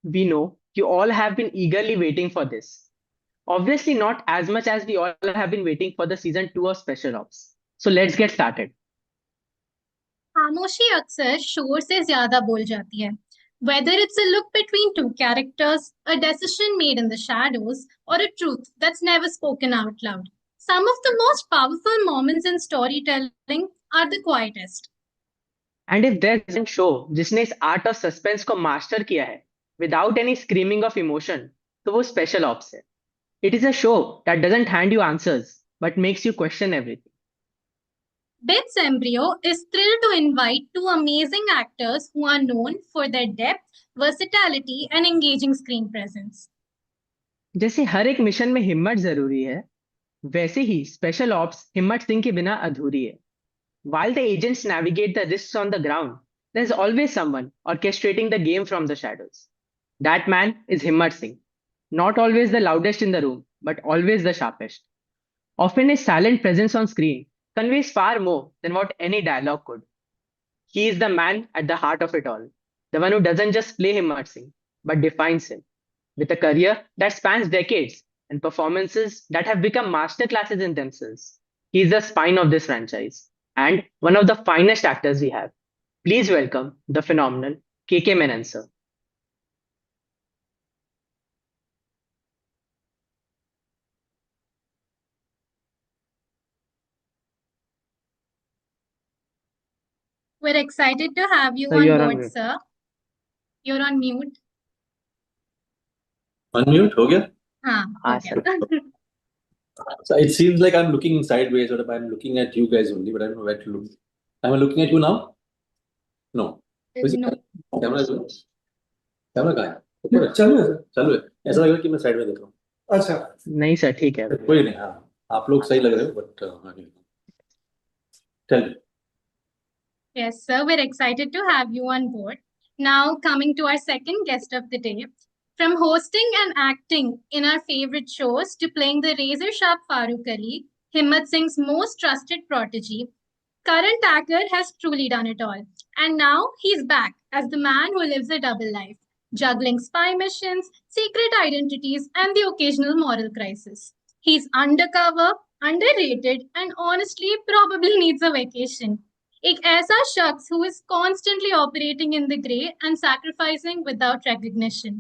we know you all have been eagerly waiting for this. Obviously, not as much as we all have been waiting for the season 2 of Special Ops. So let's get started. खामोशी अक्सर शोर से ज्यादा बोल जाती है. Whether it's a look between two characters, a decision made in the shadows, or a truth that's never spoken out loud. Some of the most powerful moments in storytelling are the quietest. And if there's a show जिसने इस art of suspense को master किया है without any screaming of emotion तो वो special ops है. It is a show that doesn't hand you answers but makes you question everything. Bits Embryo is thrilled to invite two amazing actors who are known for their depth, versatility, and engaging screen presence. जैसे हर एक mission में हिम्मत जरूरी है वैसे ही special ops हिम्मत सिंह के बिना अधूरी है. While the agents navigate the risks on the ground, there's always someone orchestrating the game from the shadows. That man is Himmat Singh. Not always the loudest in the room, but always the sharpest. Often his silent presence on screen conveys far more than what any dialogue could. He is the man at the heart of it all, the one who doesn't just play Himmat Singh, but defines him. With a career that spans decades and performances that have become masterclasses in themselves, he is the spine of this franchise and one of the finest actors we have. Please welcome the phenomenal KK Menon, sir. We're excited to have you Sir, on you're on board, mute. sir. You're on mute. Unmute, हो गया? हाँ, हाँ हो गया. Sir. So it seems like I'm looking sideways, or I'm looking at you guys only, but I don't know where to look. Am I looking at you now? No. No. Camera जो camera कहाँ है? ऊपर है? चालू है sir. चालू है. ऐसा लग रहा है कि मैं साइड में देख रहा हूँ. अच्छा. नहीं सर, ठीक है. कोई नहीं. हाँ, आप लोग सही लग रहे हो, but tell me. Yes, sir. We're excited to have you on board. Now, coming to our second guest of the day. From hosting and acting in our favorite shows to playing the razor sharp Farooq Ali, Himmat Singh's most trusted protege, Karan Tacker has truly done it all. And now he's back as the man who lives a double life, juggling spy missions, secret identities, and the occasional moral crisis. He's undercover, underrated, and honestly probably needs a vacation. एक ऐसा शख्स who is constantly operating in the grey and sacrificing without recognition.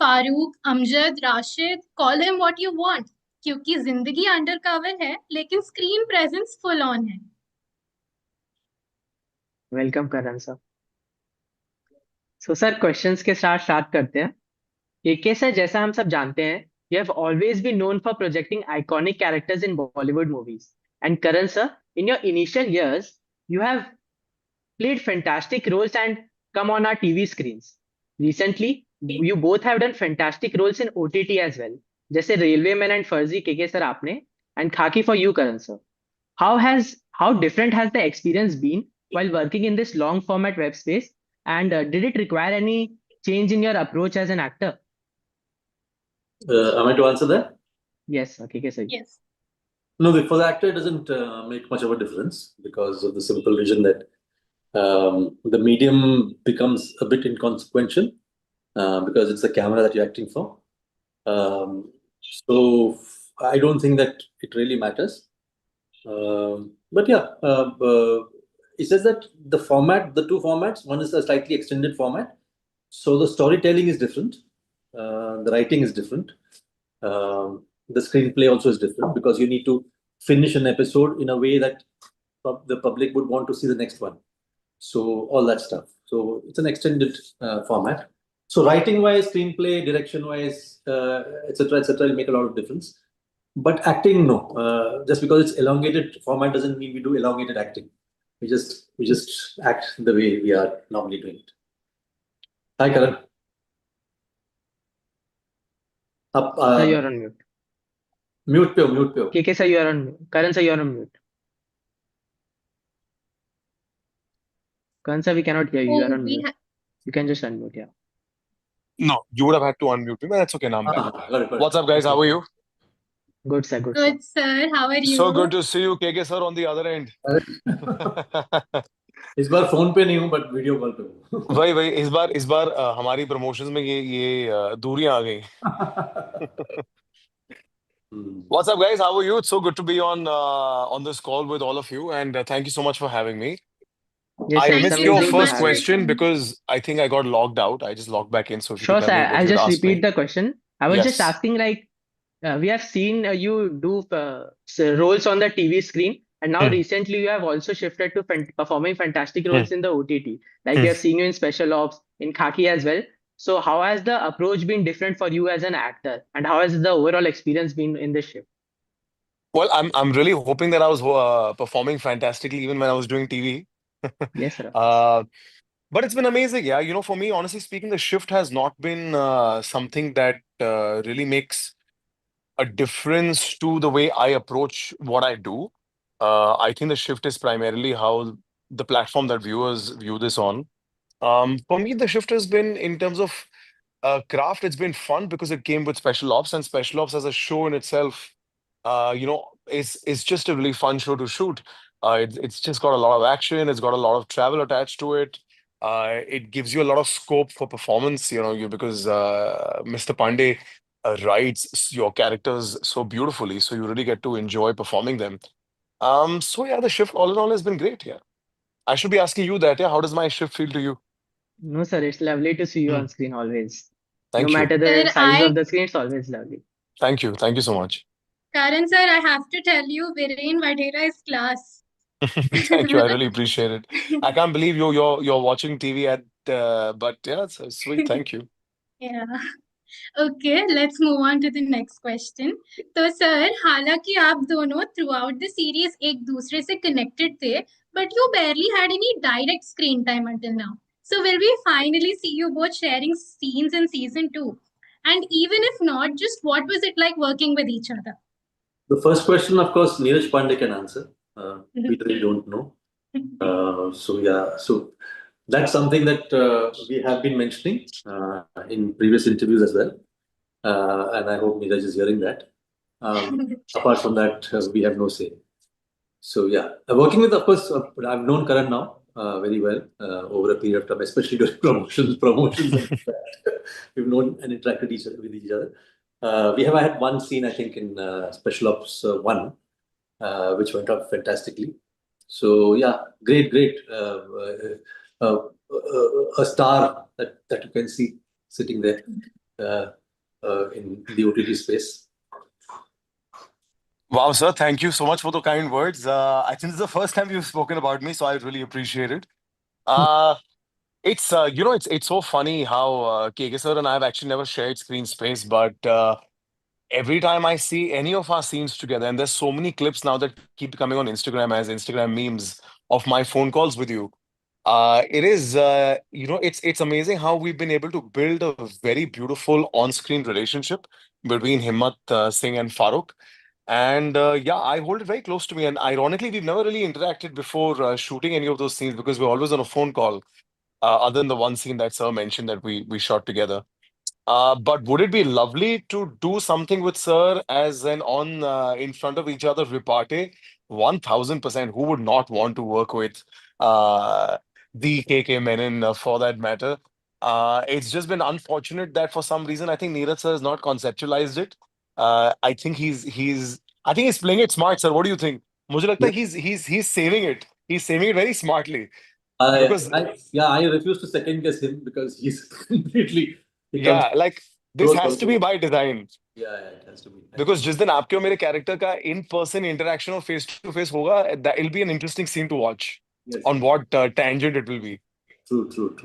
Farooq, Amjad, Rashid, call him what you want, क्योंकि जिंदगी undercover है लेकिन screen presence full on है. Welcome करण sir. So sir questions के साथ स्टार्ट करते हैं. केके सर, जैसा हम सब जानते हैं, you have always been known for projecting iconic characters in Bollywood movies. And Karan sir, in your initial years, you have played fantastic roles and come on our TV screens. Recently, you both have done fantastic roles in OTT as well. जैसे Railwayman and Farzi KK sir आपने, and Khaki for you Karan sir. How different has the experience been while working in this long format web space, and did it require any change in your approach as an actor? Am I to answer that? Yes, okay, sir. Yes. No, for the actor, it doesn't make much of a difference because of the simple reason that the medium becomes a bit inconsequential because it's the camera that you're acting for. So I don't think that it really matters. But yeah, it says that the two formats, one is a slightly extended format. So the storytelling is different. The writing is different. The screenplay also is different because you need to finish an episode in a way that the public would want to see the next one. So all that stuff. So it's an extended format. So writing wise, screenplay, direction wise, etc., will make a lot of difference. But acting, no. Just because it's elongated format doesn't mean we do elongated acting. We just act the way we are normally doing it. Hi, Karan. Sir, you're on mute. Mute पे हो. KK sir, you are on mute. Karan sir, you are on mute. Karan sir, we cannot hear you. You are on mute. You can just unmute, yeah. No, you would have had to unmute me, but that's okay. Now I'm back. Got it. What's up, guys? How are you? Good, sir. Good, Good, sir. How are you? So good to see you, KK sir, on the other end. इस बार phone पे नहीं हूँ but video call पे हूँ. वही इस बार हमारी promotions में ये दूरियां आ गई. Hmm. What's up, guys? How are you? It's so good to be on this call with all of you, and thank you so much for having me. Yes, I sir. It's Thank missed you your so amazing to first much have for you. question coming. because I think I got logged out. I just logged back in. So if you could Sure, tell sir. me what I'll you'd just asked repeat me. the question. I was just Yes. asking, like, we have seen you do roles on the TV screen, and now Hmm, recently you have also shifted to performing fantastic hmm, roles in the OTT. Like we hmm. have seen you in Special Ops, in Khaki as well. So how has the approach been different for you as an actor, and how has the overall experience been in this shift? Well, I'm really hoping that I was performing fantastically even when I was doing TV. Yes, sir. Of course. uh, but it's been amazing, yeah. You know, for me, honestly speaking, the shift has not been something that really makes a difference to the way I approach what I do. I think the shift is primarily how the platform that viewers view this on. For me, the shift has been in terms of craft. It's been fun because it came with Special Ops, and Special Ops as a show in itself, is just a really fun show to shoot. It's just got a lot of action. It's got a lot of travel attached to it. It gives you a lot of scope for performance. Because Mr. Pandey writes your characters so beautifully, so you really get to enjoy performing them. So yeah, the shift all in all has been great. Yeah, I should be asking you that. Yeah, how does my shift feel to you? No, sir. It's lovely to see you Hmm. on screen always. No Thank you. matter Sir, the size of I, the screen, it's always lovely. Thank you. Thank you so much. Karan sir, I have to tell you, Viren Vadhera is class. Thank you. I really appreciate it. I can't believe you're watching TV but yeah, it's sweet. Thank you. Yeah. Okay, let's move on to the next question. तो sir हालांकि आप दोनों through out the series एक दूसरे से connected थे but you barely had any direct screen time until now. So will we finally see you both sharing scenes in season 2? And even if not, just what was it like working with each other? The first question, of course, Neeraj Pandey can answer. We really don't know. So yeah, so that's something that we have been mentioning in previous interviews as well, and I hope Neeraj is hearing that. Apart from that, we have no say. So yeah, working with, of course, I've known Karan now very well over a period of time, especially during promotions, and that. We've known and interacted with each other. We have had one scene, I think, in Special Ops 1, which went out fantastically. So yeah, great. A star that you can see sitting there uh, in the OTT space. Wow, sir. Thank you so much for the kind words. I think this is the first time you've spoken about me, so I really appreciate it. Uh, it's so funny how KK sir and I have actually never shared screen space, but every time I see any of our scenes together, and there's so many clips now that keep coming on Instagram as Instagram memes of my phone calls with you. It is, it's amazing how we've been able to build a very beautiful on-screen relationship between Himmat Singh and Farooq. And yeah, I hold it very close to me. And ironically, we've never really interacted before shooting any of those scenes because we're always on a phone call, other than the one scene that Sir mentioned that we shot together. But would it be lovely to do something with Sir as an on in front of each other repartee? 1000%. Who would not want to work with the KK Menon for that matter? It's just been unfortunate that for some reason I think Neeraj Sir has not conceptualized it. I think he's playing it smart, sir. What do you think? मुझे लगता है he's saving it. He's saving it very smartly because I refuse to second guess him because he's completely he comes yeah, like this close has to be also. by design. Yeah, it has to be. I Because think जिस दिन आपके और मेरे character का in person interaction और face to face होगा, that it'll be an interesting scene to watch yes, on what tangent it will be. true.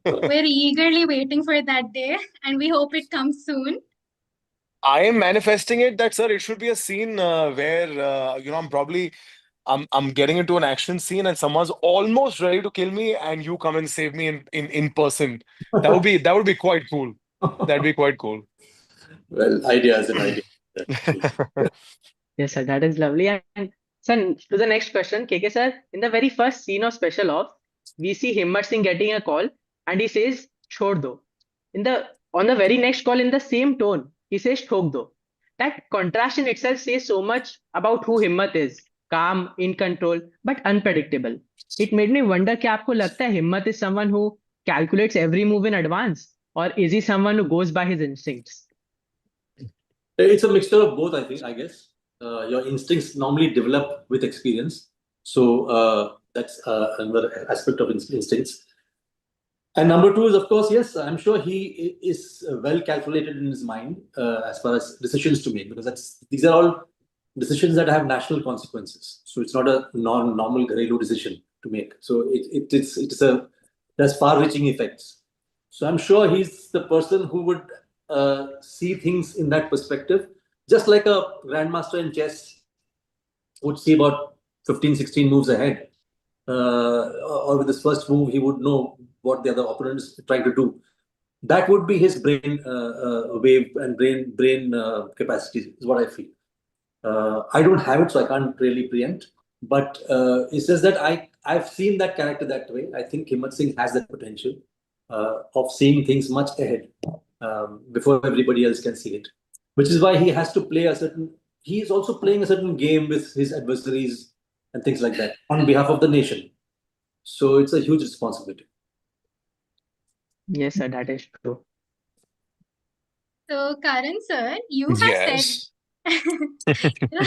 We're eagerly waiting for that day, and we hope it comes soon. I am manifesting it that sir, it should be a scene where I'm getting into an action scene and someone's almost ready to kill me and you come and save me in person. That would be quite cool. That'd be quite cool. Well, idea is an idea. Yes, sir. That is lovely. And sir, to the next question, KK sir, in the very first scene of Special Ops, we see Himmat Singh getting a call, and he says, "Chhod do." On the very next call, in the same tone, he says, "Thok do." That contrast in itself says so much about who Himmat is. calm, in control, but unpredictable. It made me wonder कि आपको लगता है Himmat is someone who calculates every move in advance, or is he someone who goes by his instincts? It's a mixture of both, I think, I guess. Your instincts normally develop with experience. So that's another aspect of instincts. And number two is, of course, yes, I'm sure he is well calculated in his mind as far as decisions to make, because these are all decisions that have national consequences. So it's not a normal Gharilu decision to make. So there's far-reaching effects. So I'm sure he's the person who would see things in that perspective, just like a grandmaster in chess would see about 15, 16 moves ahead. Or with his first move, he would know what the other opponent is trying to do. That would be his brain wave and brain capacity, is what I feel. I don't have it, so I can't really preempt. But it's just that I've seen that character that way. I think Himmat Singh has that potential of seeing things much ahead before everybody else can see it. Which is why he has to play a certain. He is also playing a certain game with his adversaries and things like that on behalf of the nation. So it's a huge responsibility. Yes, sir, that is true. So, Karan sir, you have said Yes.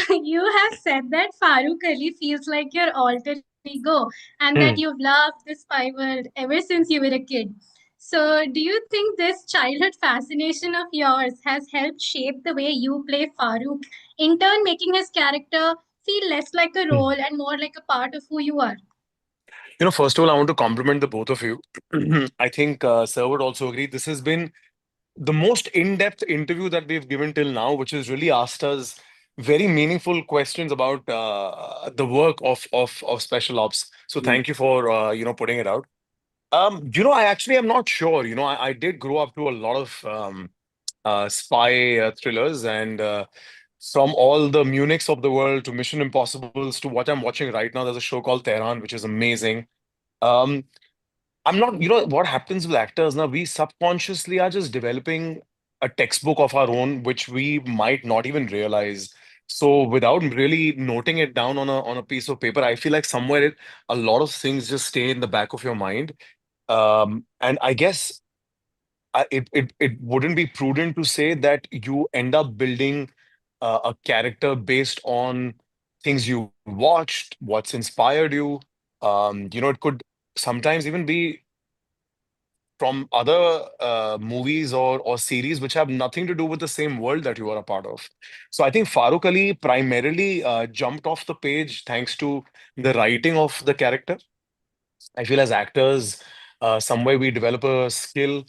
you have said that Farooq Ali feels like your alter ego and that Hmm. you've loved the spy world ever since you were a kid. So, do you think this childhood fascination of yours has helped shape the way you play Farooq, in turn making his character feel less like a role and more like a part of who you are? First of all, I want to compliment the both of you. I think Sir would also agree. This has been the most in-depth interview that we've given till now, which has really asked us very meaningful questions about the work of special ops. So Mm. thank you for putting it out. I actually am not sure. I did grow up to a lot of spy thrillers, and from all the Munichs of the world to Mission Impossibles to what I'm watching right now, there's a show called Tehran, which is amazing. Um, I'm not, what happens with actors now, we subconsciously are just developing a textbook of our own, which we might not even realize. So without really noting it down on a piece of paper, I feel like somewhere a lot of things just stay in the back of your mind. And I guess it wouldn't be prudent to say that you end up building a character based on things you watched, what's inspired you. It could sometimes even be from other movies or series which have nothing to do with the same world that you are a part of. So I think Farooq Ali primarily jumped off the page thanks to the writing of the character. I feel as actors, some way we develop a skill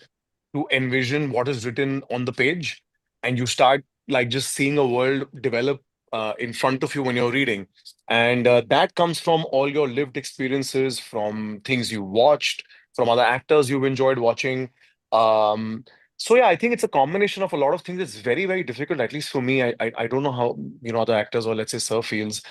to envision what is written on the page, and you start like just seeing a world develop in front of you when you're reading, and that comes from all your lived experiences, from things you watched, from other actors you've enjoyed watching. Um, so yeah, I think it's a combination of a lot of things. It's very, very difficult, at least for me. I don't know how other actors, or let's say Sir, feels,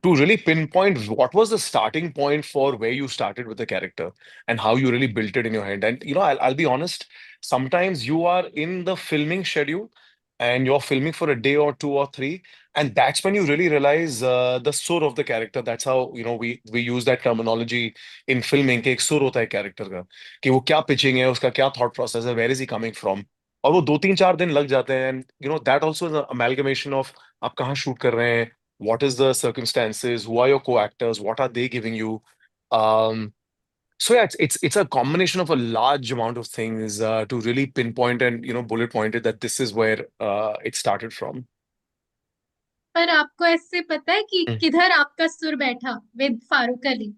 to really pinpoint what was the starting point for where you started with the character and how you really built it in your head. And I'll be honest, sometimes you are in the filming schedule and you're filming for a day or two or three, and that's when you really realize the sur of the character. That's how we use that terminology in filming कि एक सुर होता है character का, कि वो क्या pitching है, उसका क्या thought process है, where is he coming from. और वो 2 3 4 दिन लग जाते हैं, and that also is an amalgamation of आप कहाँ shoot कर रहे हैं, what is the circumstances, who are your co-actors, what are they giving you. Um, so yeah, it's a combination of a large amount of things to really pinpoint and bullet point it that this is where it started from. पर आपको ऐसे पता है कि हम्म। किधर आपका सुर बैठा विद फारूक अली?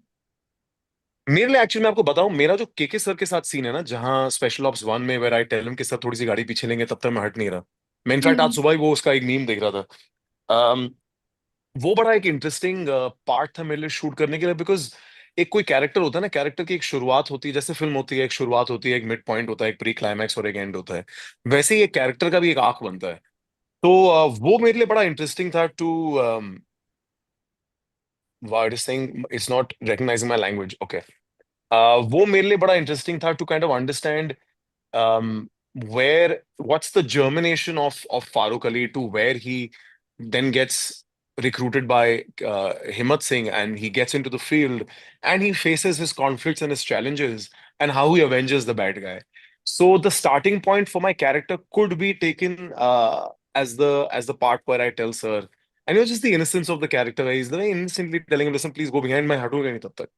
मेरे लिए एक्चुअली मैं आपको बताऊं, मेरा जो केके सर के साथ सीन है ना, जहां स्पेशल ऑप्स 1 में वेर आई टेल हिम कि सर थोड़ी सी गाड़ी पीछे लेंगे, तब तक मैं हट नहीं रहा। मैं इनफैक्ट आज सुबह ही वो उसका एक मीम देख रहा था। वो बड़ा एक इंटरेस्टिंग पार्ट था मेरे लिए शूट करने के लिए, बिकॉज एक कोई कैरेक्टर होता है ना, कैरेक्टर की एक शुरुआत होती है, जैसे फिल्म होती है, एक शुरुआत होती है, एक मिड पॉइंट होता है, एक प्री क्लाइमैक्स और एक एंड होता है। वैसे ही एक कैरेक्टर का भी एक आर्क बनता है। तो वो मेरे लिए बड़ा इंटरेस्टिंग था to word saying it's not recognizing my language, okay. वो मेरे लिए बड़ा इंटरेस्टिंग था to kind of understand where what's the germination of Farooq Ali to where he then gets recruited by Himmat Singh, and he gets into the field and he faces his conflicts and his challenges and how he avenges the bad guy. So the starting point for my character could be taken as the part where I tell Sir, and it was just the innocence of the character. Where he's very innocently telling him, "Listen, please go behind. मैं हटूंगा नहीं तब तक."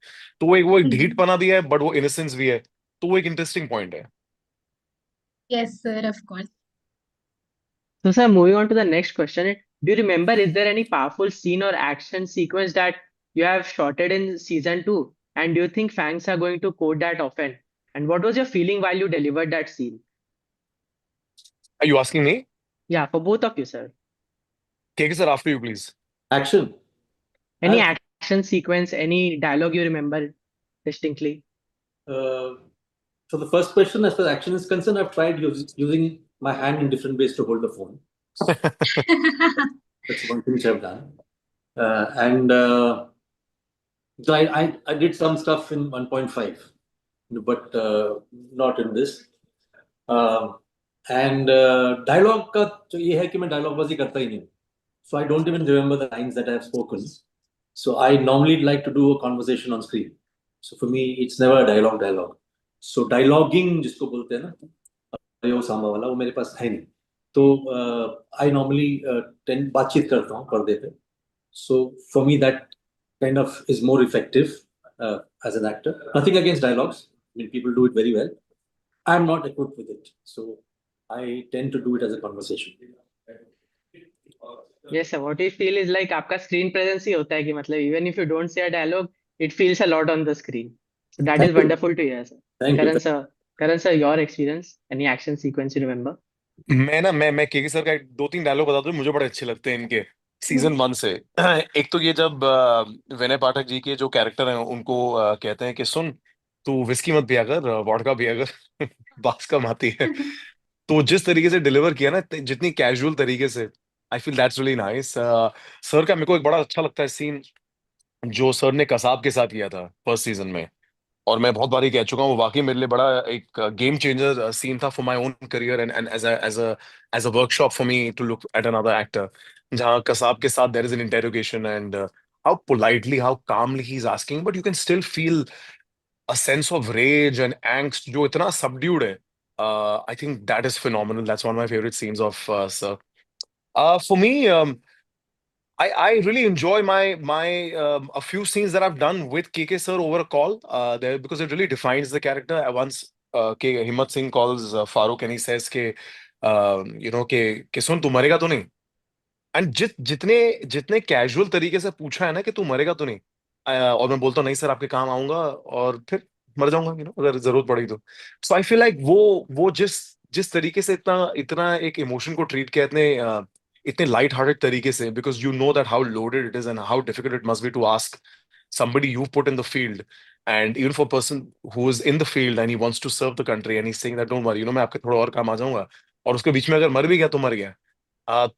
तो वो एक ढीठपना भी है, but वो innocence भी है. तो वो एक interesting point है. Yes, sir, of course. So, sir, moving on to the next question. Do you remember, is there any powerful scene or action sequence that you have shotted in season two? And do you think fans are going to quote that often? And what was your feeling while you delivered that scene? Are you asking me? Yeah, for both of you, sir. KK sir, after you, please. Action. Any I've- action sequence, any dialogue you remember distinctly? So the first question, as far as action is concerned, I've tried using my hand in different ways to hold the phone. That's one thing which I've done. So I did some stuff in 1.5, but not in this. Dialogue का तो ये है कि मैं dialogue बाजी करता ही नहीं. So I don't even remember the lines that I have spoken. So I normally like to do a conversation on screen. So for me, it's never a dialogue. So dialoguing जिसको बोलते हैं ना, अरे वो सांबा वाला वो मेरे पास है नहीं. तो I normally बातचीत करता हूँ पर्दे पे. So for me, that kind of is more effective as an actor. Nothing against dialogues. I mean, people do it very well. I'm not equipped with it. So I tend to do it as a conversation. Yes, sir. What we feel is like आपका screen presence ही होता है कि मतलब even if you don't say a dialogue, it feels a lot on the screen. So that is Thank you. wonderful to hear, sir. Thank you. Karan sir, your experience, any action sequence you remember? मैं KK sir का दो तीन dialogue बता दूं, मुझे बड़े अच्छे लगते हैं इनके सीजन 1 से. एक तो ये जब विनय पाठक जी के जो कैरेक्टर हैं उनको कहते हैं कि सुन, तू विस्की मत पिया कर, वोडका पिया कर, बास कम आती है. तो जिस तरीके से डिलीवर किया ना, जितनी कैजुअल तरीके से, I feel that's really nice. Sir का मेरे को एक बड़ा अच्छा लगता है सीन जो सर ने कसाब के साथ किया था फर्स्ट सीजन में, और मैं बहुत बार ही कह चुका हूँ, वो वाकई मेरे लिए बड़ा एक गेम चेंजर सीन था for my own career and as a workshop for me to look at another actor, जहाँ कसाब के साथ there is an interrogation and how politely, how calmly he is asking, but you can still feel a sense of rage and angst जो इतना subdued है. I think that is phenomenal. That's one of my favourite scenes of sir. For me, I really enjoy my a few scenes that I've done with KK sir over a call there, because it really defines the character. Once Himmat Singh calls Farooq and he says कि सुन, तू मरेगा तो नहीं. And जितने जितने casual तरीके से पूछा है ना कि तू मरेगा तो नहीं, और मैं बोलता हूँ नहीं सर, आपके काम आऊंगा और फिर मर जाऊंगा, अगर जरूरत पड़ी तो. सो आई फील लाइक वो जिस जिस तरीके से इतना इतना एक इमोशन को ट्रीट किया इतने लाइट हार्टेड तरीके से, because you know that how loaded it is and how difficult it must be to ask somebody you put in the field, and even for a person who is in the field and he wants to serve the country and he's saying that don't worry, मैं आपके थोड़ा और काम आ जाऊंगा, और उसके बीच में अगर मर भी गया तो मर गया.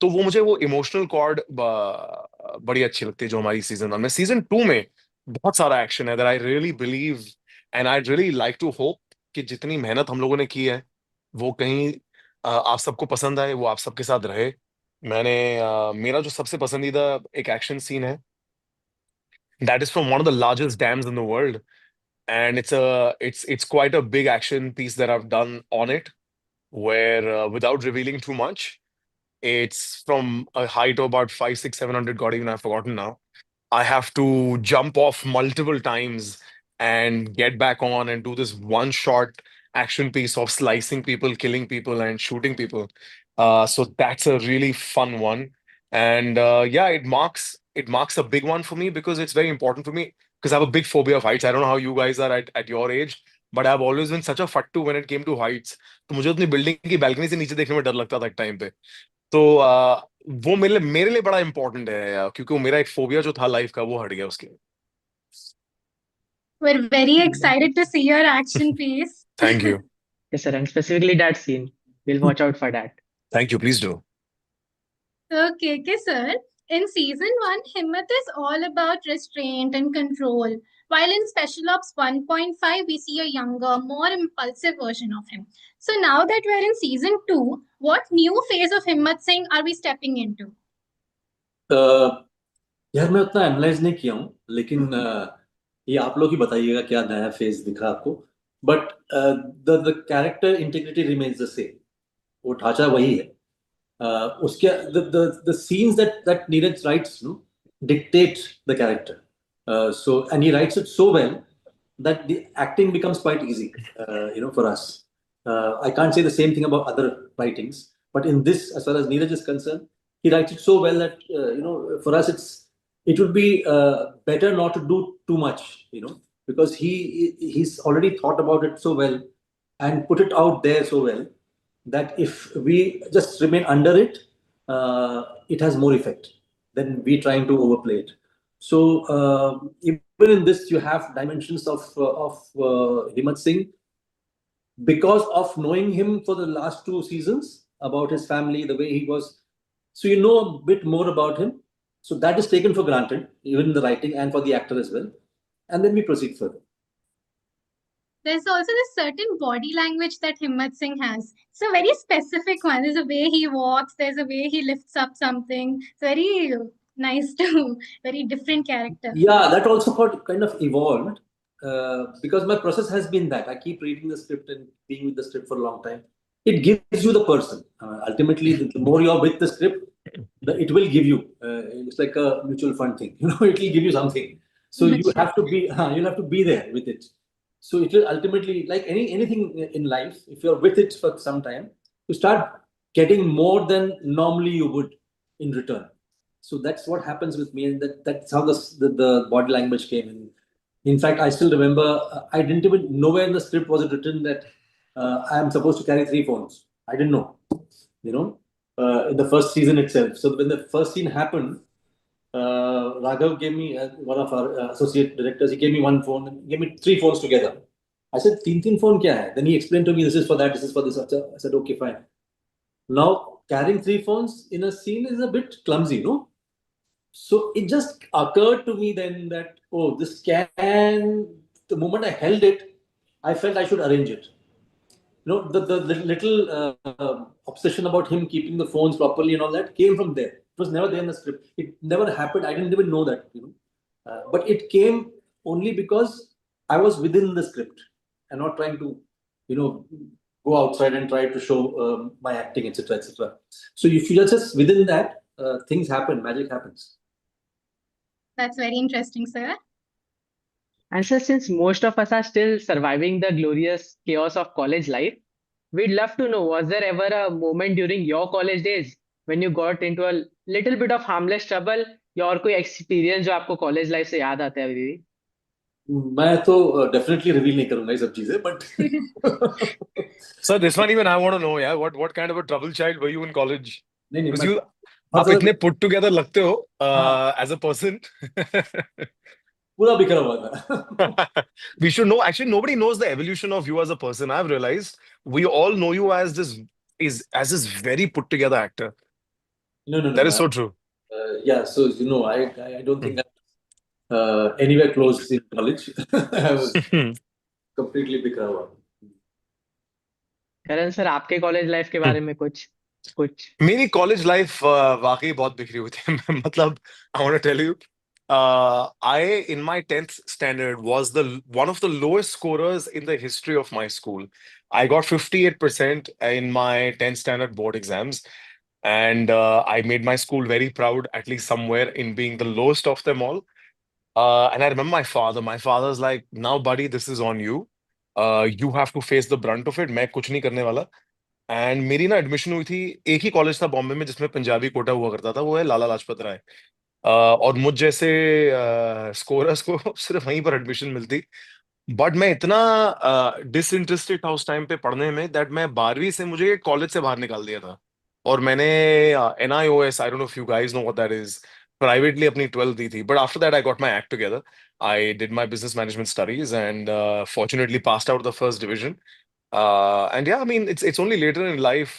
तो वो मुझे वो इमोशनल कॉर्ड बड़ी अच्छी लगती है जो हमारी सीजन 1 में. सीजन 2 में बहुत सारा एक्शन है that I really believe and I really like to hope कि जितनी मेहनत हम लोगों ने की है वो कहीं आप सबको पसंद आए, वो आप सबके साथ रहे. मेरा जो सबसे पसंदीदा एक एक्शन सीन है, that is from one of the largest dams in the world, and it's quite a big action piece that I've done on it, where without revealing too much, it's from a height of about 5, 6, 700. God, even I've forgotten now. I have to jump off multiple times and get back on and do this one shot action piece of slicing people, killing people, and shooting people. So that's a really fun one. And yeah, it marks a big one for me because it's very important for me because I have a big phobia of heights. I don't know how you guys are at your age, but I've always been such a fattu when it came to heights. तो मुझे अपनी building की balcony से नीचे देखने में डर लगता था एक टाइम पे. तो वो मेरे लिए बड़ा इंपॉर्टेंट है क्योंकि वो मेरा एक फोबिया जो था लाइफ का वो हट गया उसके. We're very excited to see your action piece. Thank you. Yes, sir. And specifically that scene. We'll watch out for that. Thank you. Please do. Okay, sir. In season 1, Himmat is all about restraint and control, while in Special Ops 1.5, we see a younger, more impulsive version of him. So now that we're in season 2, what new phase of Himmat Singh are we stepping into? यार मैं उतना analyse नहीं किया हूँ, लेकिन ये आप लोग ही बताइएगा क्या नया फेज दिखा आपको. But the character integrity remains the same. वो ढांचा वही है. उसके the scenes that Neeraj writes, dictate the character. So and he writes it so well that the acting becomes quite easy, for us. I can't say the same thing about other writings, but in this, as far as Neeraj is concerned, he writes it so well that for us it would be better not to do too much, because he's already thought about it so well and put it out there so well that if we just remain under it, it has more effect than we trying to overplay it. So even in this, you have dimensions of Himmat Singh because of knowing him for the last 2 seasons, about his family, the way he was. So you know a bit more about him. So that is taken for granted, even in the writing and for the actor as well. And then we proceed further. There's also this certain body language that Himmat Singh has. It's a very specific one. There's a way he walks, there's a way he lifts up something. It's very nice to, very different character. Yeah, that also got kind of evolved because my process has been that I keep reading the script and being with the script for a long time. It gives you the person. Ultimately, the more you're with the script, it will give you. It's like a mutual fund thing. It will give you something. So you have to be. You'll have to be there with it. So it will ultimately, like anything in life, if you're with it for some time, you start getting more than normally you would in return. So that's what happens with me, and that's how the body language came in. In fact, I still remember I didn't even nowhere in the script was it written that I am supposed to carry 3 phones. I didn't know, in the first season itself. So when the first scene happened, Raghav gave me one of our associate directors. He gave me one phone and gave me 3 phones together. I said, "Teen phone kya hai?" Then he explained to me, "This is for that. This is for this." I said, "Okay, fine." Now carrying 3 phones in a scene is a bit clumsy, no? So it just occurred to me then that, oh, this can, the moment I held it, I felt I should arrange it. The little obsession about him keeping the phones properly and all that came from there. It was never there in the script. It never happened. I didn't even know that. But it came only because I was within the script and not trying to, go outside and try to show my acting, etc., etc. So if you're just within that, things happen, magic happens. That's very interesting, sir. And so, since most of us are still surviving the glorious chaos of college life, we'd love to know, was there ever a moment during your college days when you got into a little bit of harmless trouble, या और कोई experience जो आपको college life से याद आता है अभी भी? मैं तो डेफिनेटली रिवील नहीं करूंगा ये सब चीजें, but So this one even I want to know, yeah. What kind of a trouble child were you in college? नहीं नहीं Because मैं you बहुत आप ज्यादा इतने put together लगते हो हाँ, as a person. पूरा बिखरा हुआ था. We should know. Actually, nobody knows the evolution of you as a person. I've realized we all know you as this very put together actor. No. That is so true. Yeah, so I don't think I'm anywhere close in college. I was completely बिखरा हुआ. करण sir, आपके college life के बारे में कुछ कुछ मेरी college life वाकई बहुत बिखरी हुई थी. मतलब I want to tell you, I in my 10th standard was the one of the lowest scorers in the history of my school. I got 58% in my 10th standard board exams, and I made my school very proud, at least somewhere, in being the lowest of them all. And I remember my father. My father's like, "Now, buddy, this is on you. You have to face the brunt of it. मैं कुछ नहीं करने वाला." And मेरी ना admission हुई थी, एक ही कॉलेज था बॉम्बे में जिसमें पंजाबी कोटा हुआ करता था, वो है लाला लाजपत राय. और मुझ जैसे स्कोरर्स को सिर्फ वहीं पर एडमिशन मिलती. बट मैं इतना डिसइंटरेस्टेड था उस टाइम पे पढ़ने में दैट मैं 12वीं से मुझे कॉलेज से बाहर निकाल दिया था. और मैंने NIOS, I don't know if you guys know what that is, privately अपनी 12th दी थी. But after that I got my act together. I did my business management studies and fortunately passed out the first division. And yeah, I mean, it's only later in life,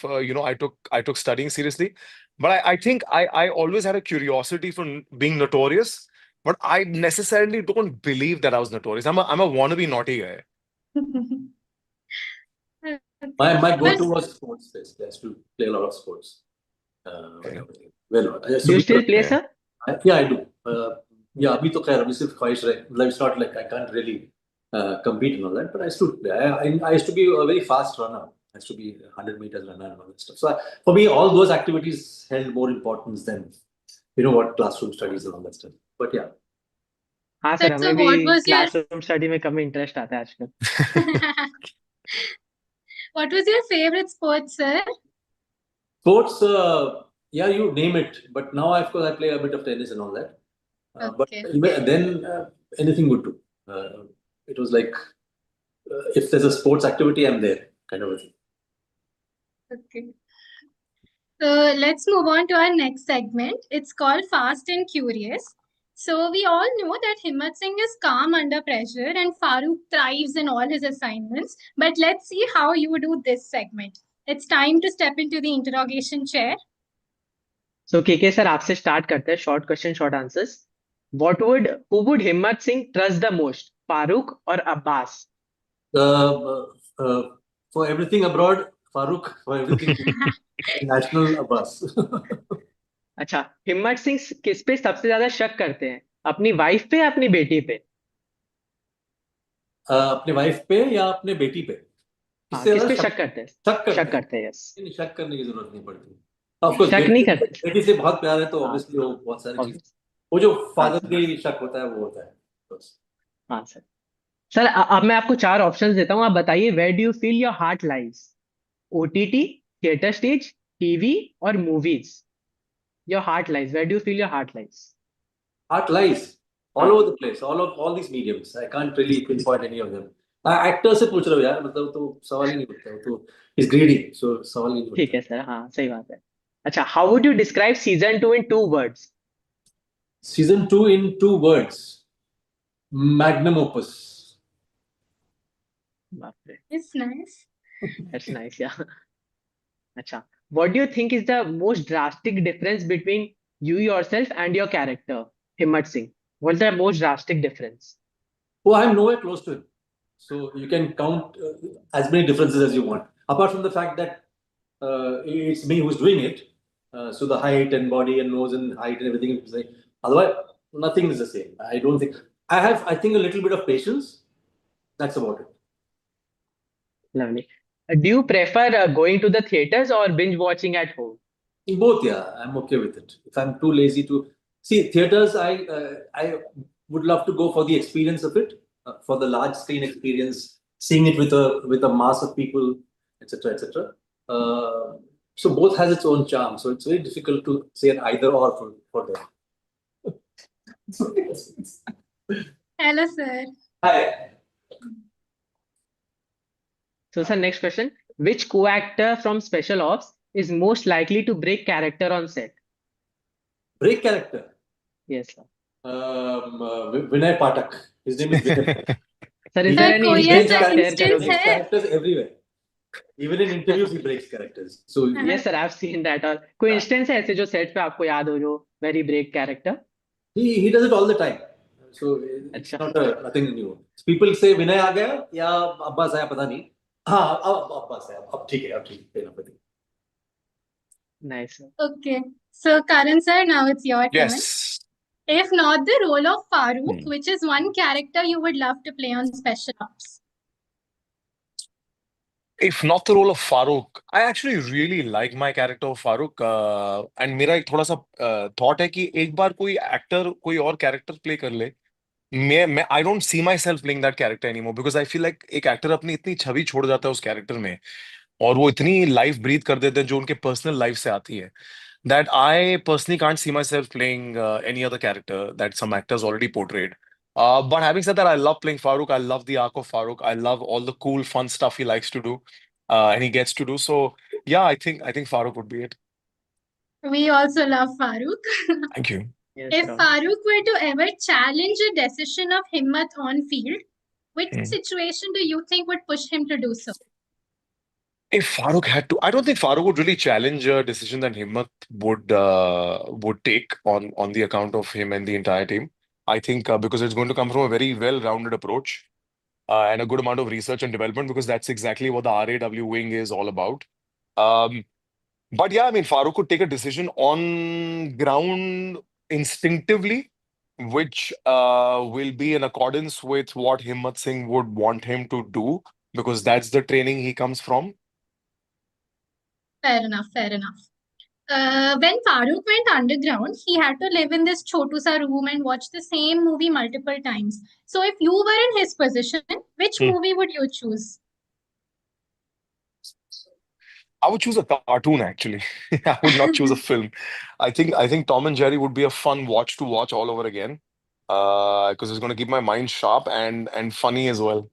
I took studying seriously. But I think I always had a curiosity for being notorious, but I necessarily don't believe that I was notorious. I'm a wannabe naughty guy. My Okay. go-to was sports based. I used to play a lot of sports. Yeah. Well, I used do to you be. Still play Yeah. Sir? Yeah, I do. Yeah, अभी तो खैर अभी सिर्फ ख्वाहिश रहे. Like, it's not like I can't really compete and all that, but I used to play. I used to be a very fast runner. I used to be a 100 meters runner and all that stuff. So for me, all those activities held more importance than what classroom studies and all that stuff. But yeah. हाँ Sir, sir, so हमें भी what was your classroom study में कम interest आता है आजकल. what was your favorite sport, sir? Sports, yeah, you name it. But now, of course, I play a bit of tennis and all that. But Okay. even then, anything would do. It was like, if there's a sports activity, I'm there, kind of a thing. Okay. So let's move on to our next segment. It's called Fast and Curious. So we all know that Himmat Singh is calm under pressure and Farooq thrives in all his assignments. But let's see how you do this segment. It's time to step into the interrogation chair. So KK sir, आपसे start करते हैं. Short question, short answers. Who would Himmat Singh trust the most, Farooq और Abbas? For everything abroad, Farooq. For everything national, Abbas. अच्छा, हिम्मत सिंह किस पे सबसे ज्यादा शक करते हैं, अपनी वाइफ पे या अपनी बेटी पे? अपने वाइफ पे या अपने बेटी पे? हाँ, किससे किस ज्यादा पे शक करते हैं? शक करते शक हैं? करते हैं, यस. नहीं, शक करने की जरूरत नहीं पड़ती. ऑफ कोर्स शक नहीं करते. बेटी से बहुत प्यार है तो हाँ, ऑब्वियसली वो बहुत सारी चीज, obvious. वो जो हाँ फादर सर. की शक होता है वो होता है बस. हाँ सर. सर, अब मैं आपको 4 ऑप्शंस देता हूँ. आप बताइए, where do you feel your heart lies? OTT, theatre stage, TV और movies. Your heart lies, where do you feel your heart lies? Heart lies all हाँ. over the place, all these mediums. I can't really pinpoint any of them. Actor से पूछ रहे हो यार, मतलब तो सवाल ही नहीं उठता. वो तो इज ग्रीडी, सो सवाल ही नहीं ठीक उठता. है सर, हाँ सही बात है. अच्छा, how would you describe season 2 in 2 words? Season 2 in 2 words: magnum opus. बाप रे, It's nice. That's nice yeah. अच्छा, what do you think is the most drastic difference between you yourself and your character, Himmat Singh? What is the most drastic difference? Oh, I'm nowhere close to him. So you can count as many differences as you want. Apart from the fact that it's me who's doing it, so the height and body and nose and height and everything is the same. Otherwise, nothing is the same. I don't think I have. I think a little bit of patience. That's about it. Lovely. Do you prefer going to the theaters or binge watching at home? Both, yeah, I'm okay with it. If I'm too lazy to see theaters, I would love to go for the experience of it, for the large screen experience, seeing it with a mass of people, etc., etc. So both has its own charm. So it's very difficult to say an either or for them. Hello, sir. Hi. So, sir, next question. Which co-actor from Special Ops is most likely to break character on set? Break character. Yes, sir. Vinay Patak. His name is Vinay. Sir, is He there any कोई breaks instance ऐसा आप share characters. He instance करोगे? breaks है? characters everywhere. Even in interviews, he breaks characters. So Yes, sir, I've seen that. और कोई instance है ऐसे जो set पे आपको याद हो जो very break character? he does it all the time. So it's अच्छा. not nothing new. People say विनय आ गया या अब्बास आया, पता नहीं. हाँ, अब अब्बास आया. अब ठीक है, अब ठीक है. Nice, sir. Okay. So, Karan sir, now it's your turn. Yes. If not the role of Farooq, Hmm. which is one character you would love to play on Special Ops? If not the role of Farooq, I actually really like my character of Farooq. And मेरा एक थोड़ा सा thought है कि एक बार कोई actor कोई और character play कर ले, मैं I don't see myself playing that character anymore because I feel like एक actor अपनी इतनी छवि छोड़ जाता है उस character में और वो इतनी life breathe कर देते हैं जो उनके personal life से आती है that I personally can't see myself playing any other character that some actors already portrayed. But having said that, I love playing Farooq. I love the arc of Farooq. I love all the cool, fun stuff he likes to do, and he gets to do. So, yeah, I think Farooq would be it. We also love Farooq. Thank you. Yes, If sir. Farooq were to ever challenge a decision of Himmat on field, which Hmm. situation do you think would push him to do so? If Farooq had to, I don't think Farooq would really challenge a decision that Himmat would take on the account of him and the entire team. I think because it's going to come from a very well-rounded approach and a good amount of research and development because that's exactly what the RAW wing is all about. But yeah, I mean, Farooq could take a decision on ground instinctively, which will be in accordance with what Himmat Singh would want him to do, because that's the training he comes from. Fair enough, fair enough. When Farooq went underground, he had to live in this chotu sa room and watch the same movie multiple times. So if you were in his position, which Hmm. movie would you choose? I would choose a cartoon actually. I would not choose a film. I think Tom and Jerry would be a fun watch to watch all over again. Because it's going to keep my mind sharp and funny as well.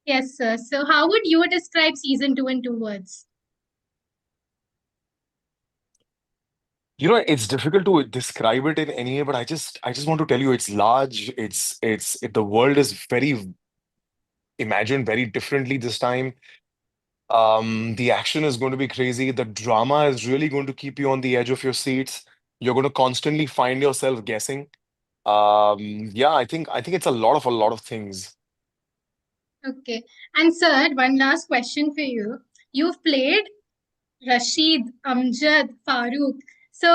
Yes, sir. So how would you describe season 2 in 2 words? It's difficult to describe it in any way, but I just want to tell you it's large. The world is very imagined very differently this time. The action is going to be crazy. The drama is really going to keep you on the edge of your seats. You're going to constantly find yourself guessing. Yeah, I think it's a lot of things. Okay. And sir, one last question for you. You've played Rashid, Amjad, Farooq. So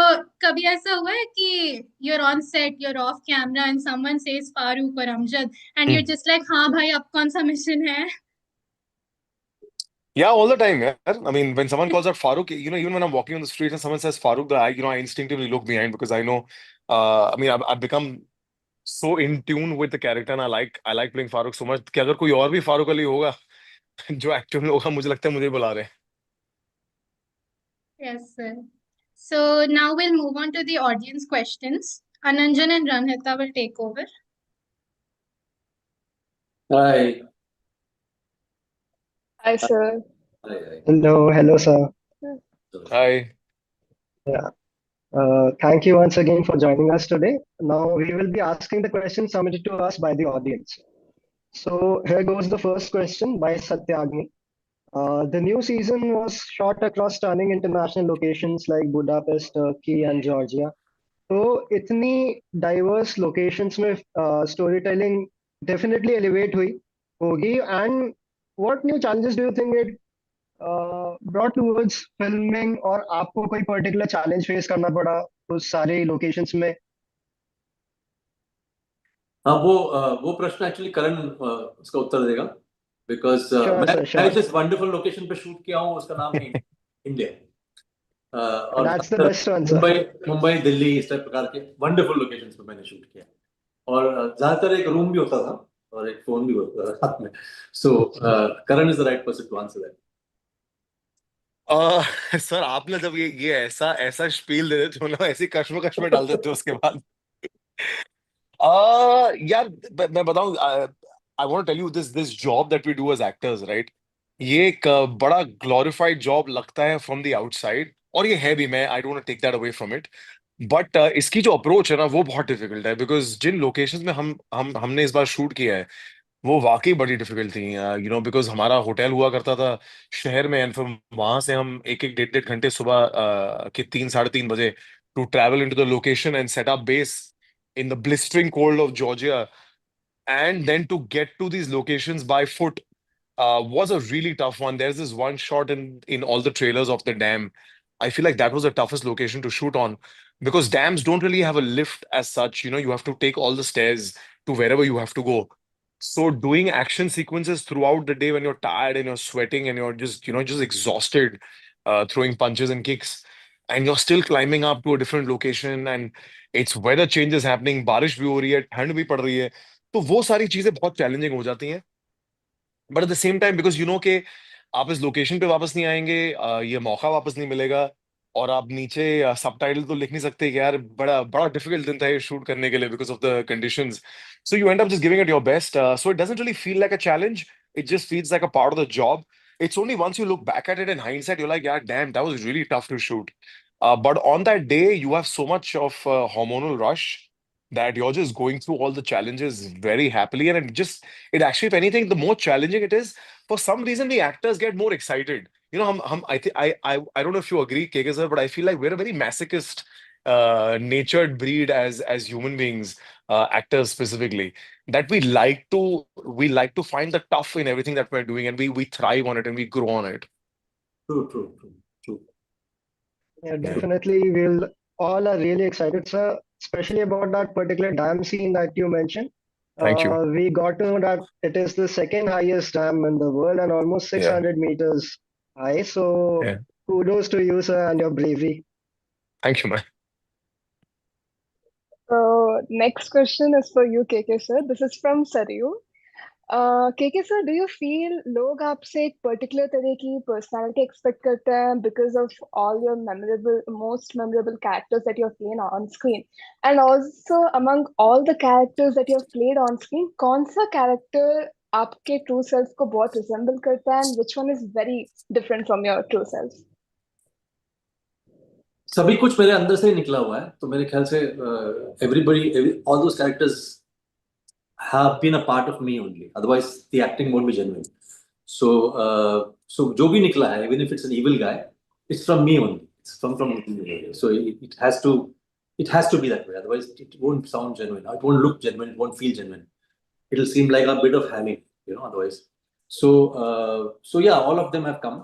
कभी ऐसा हुआ है कि you're on set, you're off camera and someone says Farooq or Amjad and you're Hmm. just like, हाँ भाई अब कौन सा mission है? Yeah, all the time, yeah. I mean, when someone calls out Farooq, even when I'm walking on the street and someone says Farooq, I instinctively look behind because I know, I mean, I've become so in tune with the character and I like playing Farooq so much कि अगर कोई और भी फारूक अली होगा जो actor में होगा मुझे लगता है मुझे ही बुला रहे हैं. Yes, sir. So now we'll move on to the audience questions. Ananjan and Ranhita will take over. Hi. Hi, sir. Hi. Hello, sir. Hi. Yeah. Thank you once again for joining us today. Now we will be asking the questions submitted to us by the audience. So here goes the first question by Satyagni. The new season was shot across stunning international locations like Budapest, Turkey, and Georgia. तो इतनी diverse locations में storytelling definitely elevate हुई होगी. And what new challenges do you think it brought towards filming, और आपको कोई particular challenge face करना पड़ा उस सारे locations में? हाँ वो प्रश्न एक्चुअली करण उसका उत्तर देगा बिकॉज Sure, मैं sir, मैं sure. जिस वंडरफुल लोकेशन पे शूट किया हूँ उसका नाम है इंडिया और That's the ज्यादातर best one, sir. Mumbai Delhi इस टाइप प्रकार के वंडरफुल लोकेशंस पे मैंने शूट किया और ज्यादातर एक रूम भी होता था और एक फोन भी होता था हाथ में so Karan is the right person to answer that sir आपने जब ये ऐसा ऐसा स्पील दे देते हो ना ऐसी कश्मकश में डाल देते हो उसके बाद यार मैं बताऊं I want to tell you this job that we do as actors right ये एक बड़ा ग्लोरिफाइड जॉब लगता है फ्रॉम द आउटसाइड और ये है भी मैं I don't take that away from it but इसकी जो अप्रोच है ना वो बहुत डिफिकल्ट है बिकॉज जिन लोकेशंस में हमने इस बार शूट किया है वो वाकई बड़ी डिफिकल्ट थी बिकॉज हमारा होटल हुआ करता था शहर में एंड फिर वहां से हम एक एक डेढ़ डेढ़ घंटे सुबह के 3 साढ़े 3 बजे to travel into the location and set up base in the blistering cold of Georgia, and then to get to these locations by foot was a really tough one. There's this one shot in all the trailers of the dam. I feel like that was the toughest location to shoot on because dams don't really have a lift as such. You have to take all the stairs to wherever you have to go. So doing action sequences throughout the day when you're tired and you're sweating and you're just exhausted, throwing punches and kicks, and you're still climbing up to a different location and it's weather changes happening, बारिश भी हो रही है, ठंड भी पड़ रही है, तो वो सारी चीजें बहुत चैलेंजिंग हो जाती हैं. But at the same time because के आप इस लोकेशन पे वापस नहीं आएंगे, ये मौका वापस नहीं मिलेगा और आप नीचे सबटाइटल तो लिख नहीं सकते कि यार बड़ा बड़ा डिफिकल्ट दिन था ये शूट करने के लिए because of the conditions. So you and up just giving it your best. So it doesn't really feel like a challenge. It just feels like a part of the job. It's only once you look back at it in hindsight, you're like, yeah, damn, that was really tough to shoot. But on that day, you have so much of hormonal rush that you're just going through all the challenges very happily. And it actually, if anything, the more challenging it is, for some reason, the actors get more excited. I don't know if you agree, KK sir, but I feel like we're a very masochist, natured breed as human beings, actors specifically, that we like to find the tough in everything that we're doing, and we thrive on it and we grow on it. true Yeah, Yeah. definitely. We'll all are really excited, sir. especially about that particular dam scene that you mentioned. Thank you. We got to know that it is the second highest dam in the world and almost Yeah. 600 meters high. So Yeah. kudos to you, sir, and your bravery. Thank you, man. Next question is for you, KK sir. This is from Saryu. KK sir, do you feel लोग आपसे एक particular तरह की personality expect करते हैं because of all your most memorable characters that you have played on screen, and also among all the characters that you have played on screen, कौन सा character आपके true self को बहुत resemble करता है, and which one is very different from your true self? सभी कुछ मेरे अंदर से ही निकला हुआ है, तो मेरे ख्याल से all those characters have been a part of me only. Otherwise, the acting won't be genuine. So जो भी निकला है, even if it's an evil guy, it's from me only. It's from me. So it has to be that way. Otherwise, it won't sound genuine. It won't look genuine. It won't feel genuine. It'll seem like a bit of hamming, otherwise. So yeah, all of them have come.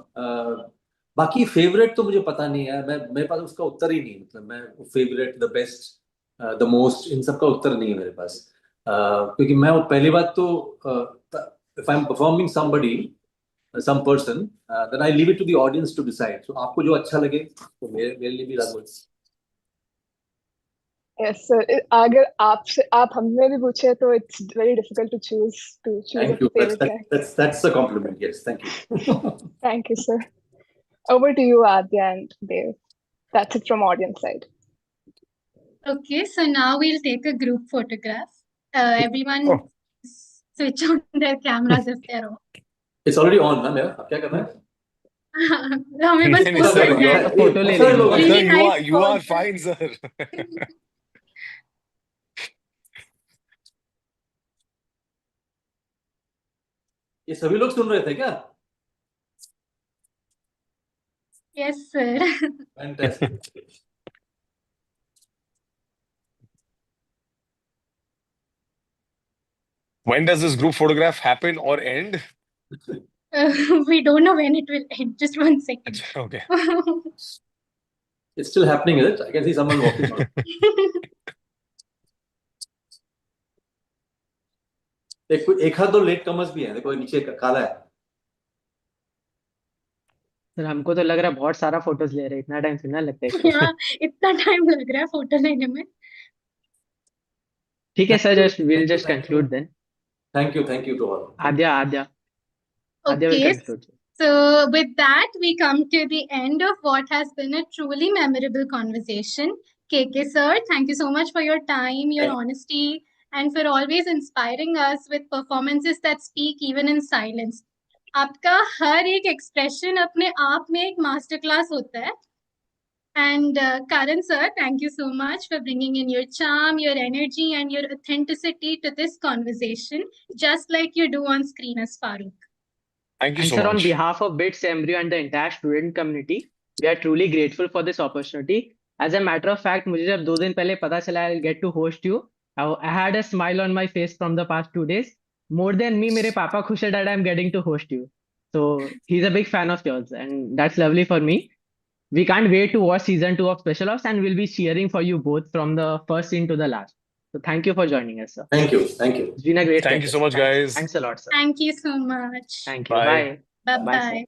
बाकी favourite तो मुझे पता नहीं है, मेरे पास उसका उत्तर ही नहीं, मतलब मैं favourite, the best, the most, इन सब का उत्तर नहीं है मेरे पास, क्योंकि मैं पहली बात तो if I'm performing somebody, some person, then I leave it to the audience to decide. So आपको जो अच्छा लगे तो मेरे लिए भी लागू है. Yes, sir. अगर आप हमने भी पूछे तो it's very difficult to choose Thank a you. favorite character. That's a compliment. Yes, thank you. Thank you, sir. Over to you, Adya and Dev. That's it from audience side. Okay, so now we'll take a group photograph. Everyone switch on their cameras if they're on. It's already on, ना मेरा, अब क्या करना है? हमें बस नहीं, photo sir, लेना है. photo ले सर, लेंगे. Really Sir, nice you are pose. fine, sir. ये सभी लोग सुन रहे थे क्या? Yes, sir. Fantastic. When does this group photograph happen or end? We don't know when it will end. Just 1 second. Okay. It's still happening, is it? I can see someone walking on. एक हाथ दो late commerce भी है, देखो नीचे काला है. Sir हमको तो लग रहा है बहुत सारा फोटोज ले रहे हैं, इतना टाइम सुनना लगता है. Yeah, इतना टाइम लग रहा है फोटो लेने में. ठीक है sir, we'll just conclude then. Thank you to all. Adya will Okay, conclude. so with that, we come to the end of what has been a truly memorable conversation. KK sir, thank you so much for your time, your honesty, and for always inspiring us with performances that speak even in silence. आपका हर एक expression अपने आप में एक masterclass होता है. And Karan sir, thank you so much for bringing in your charm, your energy, and your authenticity to this conversation, just like you do on screen as Farooq. Thank you And so sir, on much. behalf of BITS, Embryo, and the entire student community, we are truly grateful for this opportunity. As a matter of fact, मुझे जब 2 दिन पहले पता चला I'll get to host you, I had a smile on my face from the past 2 days. More than me, मेरे पापा खुश है that I'm getting to host you. So he's a big fan of yours, and that's lovely for me. We can't wait to watch season 2 of Special Ops, and we'll be cheering for you both from the first scene to the last. So thank you for joining us, sir. Thank you. It's been a great Thank you pleasure. so much, guys. Thanks a lot, sir. Thank you so much. Thank you. Bye. Bye. Bye-bye. sir.